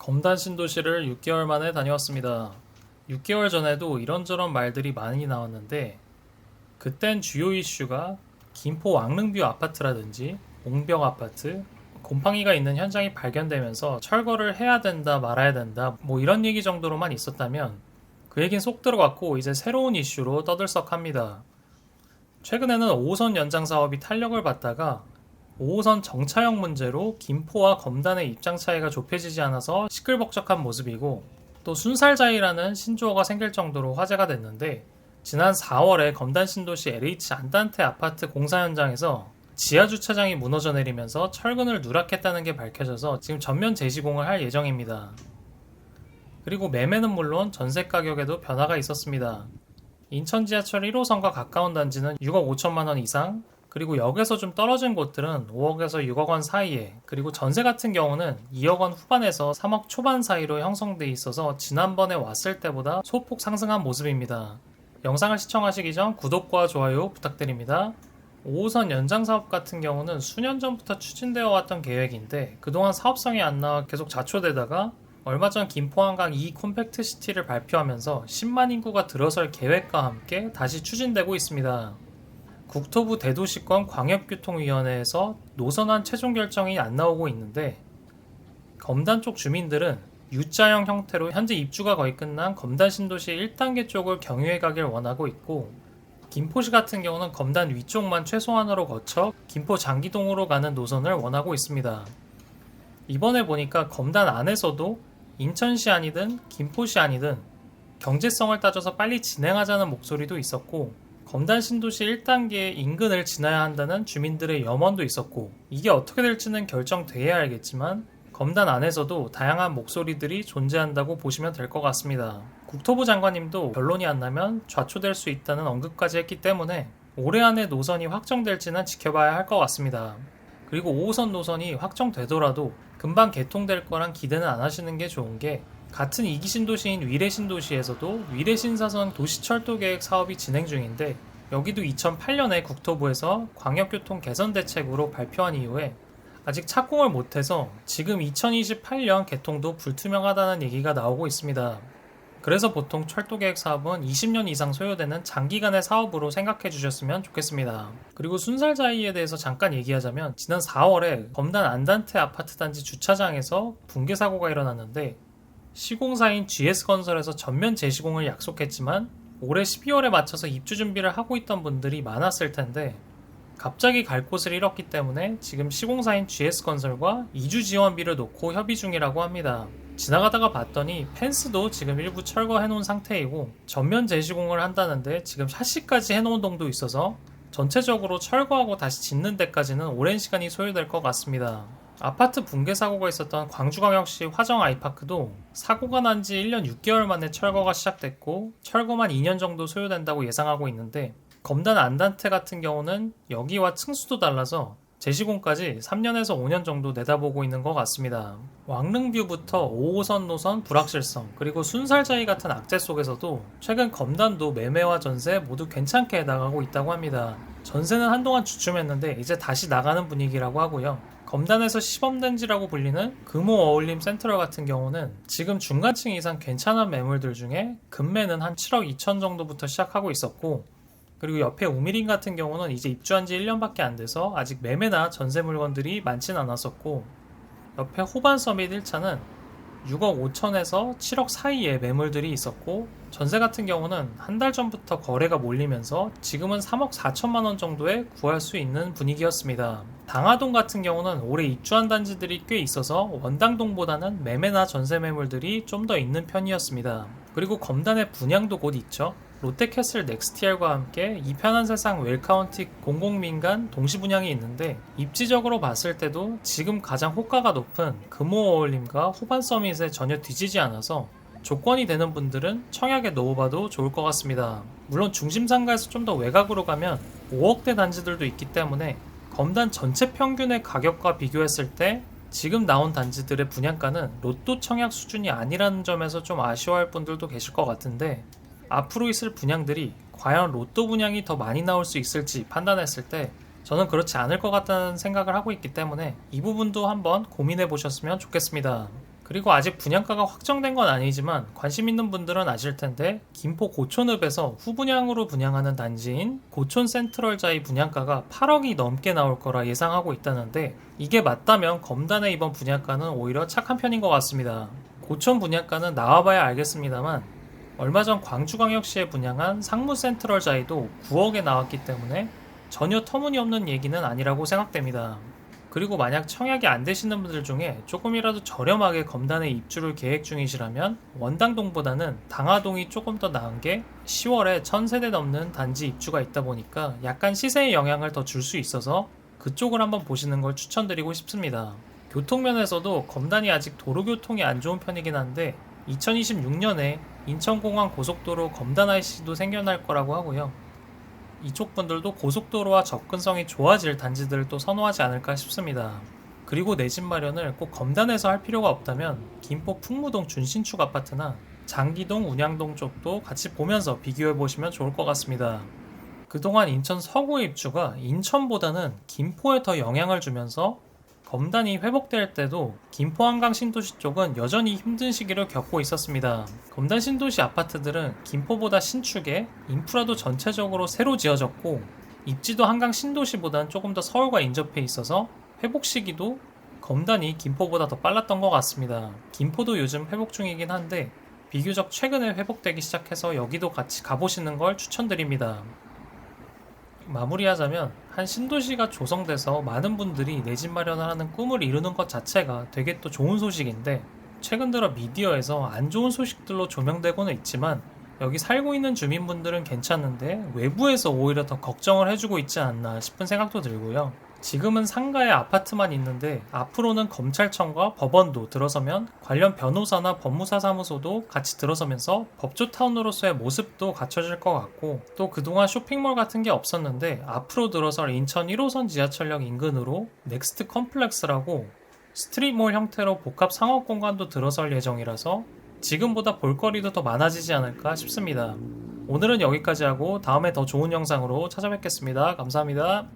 검단 신도시를 6개월 만에 다녀왔습니다. 6개월 전에도 이런저런 말들이 많이 나왔는데 그땐 주요 이슈가 김포 왕릉뷰 아파트라든지 옹벽 아파트, 곰팡이가 있는 현장이 발견되면서 철거를 해야 된다 말아야 된다 뭐 이런 얘기 정도로만 있었다면 그 얘긴 쏙 들어갔고 이제 새로운 이슈로 떠들썩합니다. 최근에는 5호선 연장 사업이 탄력을 받다가 5호선 정차역 문제로 김포와 검단의 입장 차이가 좁혀지지 않아서 시끌벅적한 모습이고, 또 순살자이라는 신조어가 생길 정도로 화제가 됐는데, 지난 4월에 검단 신도시 LH 안단테 아파트 공사 현장에서 지하 주차장이 무너져 내리면서 철근을 누락했다는 게 밝혀져서 지금 전면 재시공을 할 예정입니다. 그리고 매매는 물론 전세 가격에도 변화가 있었습니다. 인천 지하철 1호선과 가까운 단지는 6억 5천만 원 이상, 그리고 역에서 좀 떨어진 곳들은 5억에서 6억 원 사이에, 그리고 전세 같은 경우는 2억 원 후반에서 3억 초반 사이로 형성돼 있어서 지난번에 왔을 때보다 소폭 상승한 모습입니다. 영상을 시청하시기 전 구독과 좋아요 부탁드립니다. 5호선 연장 사업 같은 경우는 수년 전부터 추진되어 왔던 계획인데 그동안 사업성이 안 나와 계속 자초되다가 얼마 전 김포한강 2 콤팩트 시티를 발표하면서 10만 인구가 들어설 계획과 함께 다시 추진되고 있습니다. 국토부 대도시권 광역교통위원회에서 노선안 최종 결정이 안 나오고 있는데, 검단 쪽 주민들은 U자형 형태로 현재 입주가 거의 끝난 검단 신도시 1단계 쪽을 경유해 가길 원하고 있고, 김포시 같은 경우는 검단 위쪽만 최소한으로 거쳐 김포 장기동으로 가는 노선을 원하고 있습니다. 이번에 보니까 검단 안에서도 인천시 아니든 김포시 아니든 경제성을 따져서 빨리 진행하자는 목소리도 있었고, 검단 신도시 1단계 인근을 지나야 한다는 주민들의 염원도 있었고, 이게 어떻게 될지는 결정돼야 알겠지만 검단 안에서도 다양한 목소리들이 존재한다고 보시면 될 것 같습니다. 국토부 장관님도 결론이 안 나면 좌초될 수 있다는 언급까지 했기 때문에 올해 안에 노선이 확정될지는 지켜봐야 할 것 같습니다. 그리고 5호선 노선이 확정되더라도 금방 개통될 거란 기대는 안 하시는 게 좋은 게, 같은 2기 신도시인 위례신도시에서도 위례신사선 도시철도계획 사업이 진행 중인데, 여기도 2008년에 국토부에서 광역교통 개선 대책으로 발표한 이후에 아직 착공을 못해서 지금 2028년 개통도 불투명하다는 얘기가 나오고 있습니다. 그래서 보통 철도계획 사업은 20년 이상 소요되는 장기간의 사업으로 생각해 주셨으면 좋겠습니다. 그리고 순살자이에 대해서 잠깐 얘기하자면, 지난 4월에 검단 안단테 아파트 단지 주차장에서 붕괴 사고가 일어났는데, 시공사인 GS건설에서 전면 재시공을 약속했지만 올해 12월에 맞춰서 입주 준비를 하고 있던 분들이 많았을 텐데 갑자기 갈 곳을 잃었기 때문에 지금 시공사인 GS건설과 이주 지원비를 놓고 협의 중이라고 합니다. 지나가다가 봤더니 펜스도 지금 일부 철거해 놓은 상태이고 전면 재시공을 한다는데 지금 샤시까지 해놓은 동도 있어서 전체적으로 철거하고 다시 짓는 데까지는 오랜 시간이 소요될 것 같습니다. 아파트 붕괴 사고가 있었던 광주광역시 화정 아이파크도 사고가 난 지 1년 6개월 만에 철거가 시작됐고 철거만 2년 정도 소요된다고 예상하고 있는데, 검단 안단테 같은 경우는 여기와 층수도 달라서 재시공까지 3년에서 5년 정도 내다보고 있는 것 같습니다. 왕릉뷰부터 5호선 노선 불확실성, 그리고 순살자이 같은 악재 속에서도 최근 검단도 매매와 전세 모두 괜찮게 나가고 있다고 합니다. 전세는 한동안 주춤했는데 이제 다시 나가는 분위기라고 하고요. 검단에서 시범단지라고 불리는 금호 어울림 센트럴 같은 경우는 지금 중간층 이상 괜찮은 매물들 중에 금매는 한 7억 2천 정도부터 시작하고 있었고, 그리고 옆에 우미린 같은 경우는 이제 입주한 지 1년밖에 안 돼서 아직 매매나 전세 물건들이 많진 않았었고, 옆에 호반 서밋 1차는 6억 5천에서 7억 사이에 매물들이 있었고, 전세 같은 경우는 한 달 전부터 거래가 몰리면서 지금은 3억 4천만 원 정도에 구할 수 있는 분위기였습니다. 당하동 같은 경우는 올해 입주한 단지들이 꽤 있어서 원당동보다는 매매나 전세 매물들이 좀 더 있는 편이었습니다. 그리고 검단의 분양도 곧 있죠. 롯데캐슬 넥스티알과 함께 이편한 세상 웰카운티 공공민간 동시분양이 있는데, 입지적으로 봤을 때도 지금 가장 호가가 높은 금호 어울림과 호반 서밋에 전혀 뒤지지 않아서 조건이 되는 분들은 청약에 넣어봐도 좋을 것 같습니다. 물론 중심상가에서 좀 더 외곽으로 가면 5억대 단지들도 있기 때문에 검단 전체 평균의 가격과 비교했을 때 지금 나온 단지들의 분양가는 로또 청약 수준이 아니라는 점에서 좀 아쉬워할 분들도 계실 것 같은데, 앞으로 있을 분양들이 과연 로또 분양이 더 많이 나올 수 있을지 판단했을 때 저는 그렇지 않을 것 같다는 생각을 하고 있기 때문에 이 부분도 한번 고민해 보셨으면 좋겠습니다. 그리고 아직 분양가가 확정된 건 아니지만 관심 있는 분들은 아실 텐데 김포 고촌읍에서 후분양으로 분양하는 단지인 고촌 센트럴자이 분양가가 8억이 넘게 나올 거라 예상하고 있다는데, 이게 맞다면 검단의 이번 분양가는 오히려 착한 편인 것 같습니다. 고촌 분양가는 나와봐야 알겠습니다만 얼마 전 광주광역시에 분양한 상무 센트럴자이도 9억에 나왔기 때문에 전혀 터무니없는 얘기는 아니라고 생각됩니다. 그리고 만약 청약이 안 되시는 분들 중에 조금이라도 저렴하게 검단에 입주를 계획 중이시라면 원당동보다는 당하동이 조금 더 나은 게 10월에 1000세대 넘는 단지 입주가 있다 보니까 약간 시세에 영향을 더 줄 수 있어서 그쪽을 한번 보시는 걸 추천드리고 싶습니다. 교통면에서도 검단이 아직 도로교통이 안 좋은 편이긴 한데 2026년에 인천공항 고속도로 검단 IC도 생겨날 거라고 하고요. 이쪽 분들도 고속도로와 접근성이 좋아질 단지들을 또 선호하지 않을까 싶습니다. 그리고 내 집 마련을 꼭 검단에서 할 필요가 없다면 김포 풍무동 준신축 아파트나 장기동, 운양동 쪽도 같이 보면서 비교해 보시면 좋을 것 같습니다. 그동안 인천 서구의 입주가 인천보다는 김포에 더 영향을 주면서 검단이 회복될 때도 김포 한강 신도시 쪽은 여전히 힘든 시기를 겪고 있었습니다. 검단 신도시 아파트들은 김포보다 신축에 인프라도 전체적으로 새로 지어졌고 입지도 한강 신도시보다는 조금 더 서울과 인접해 있어서 회복 시기도 검단이 김포보다 더 빨랐던 것 같습니다. 김포도 요즘 회복 중이긴 한데 비교적 최근에 회복되기 시작해서 여기도 같이 가보시는 걸 추천드립니다. 마무리하자면 한 신도시가 조성돼서 많은 분들이 내 집 마련을 하는 꿈을 이루는 것 자체가 되게 또 좋은 소식인데, 최근 들어 미디어에서 안 좋은 소식들로 조명되고는 있지만 여기 살고 있는 주민분들은 괜찮은데 외부에서 오히려 더 걱정을 해주고 있지 않나 싶은 생각도 들고요. 지금은 상가에 아파트만 있는데 앞으로는 검찰청과 법원도 들어서면 관련 변호사나 법무사 사무소도 같이 들어서면서 법조타운으로서의 모습도 갖춰질 것 같고, 또 그동안 쇼핑몰 같은 게 없었는데 앞으로 들어설 인천 1호선 지하철역 인근으로 넥스트 컴플렉스라고 스트릿몰 형태로 복합 상업 공간도 들어설 예정이라서 지금보다 볼거리도 더 많아지지 않을까 싶습니다. 오늘은 여기까지 하고 다음에 더 좋은 영상으로 찾아뵙겠습니다. 감사합니다.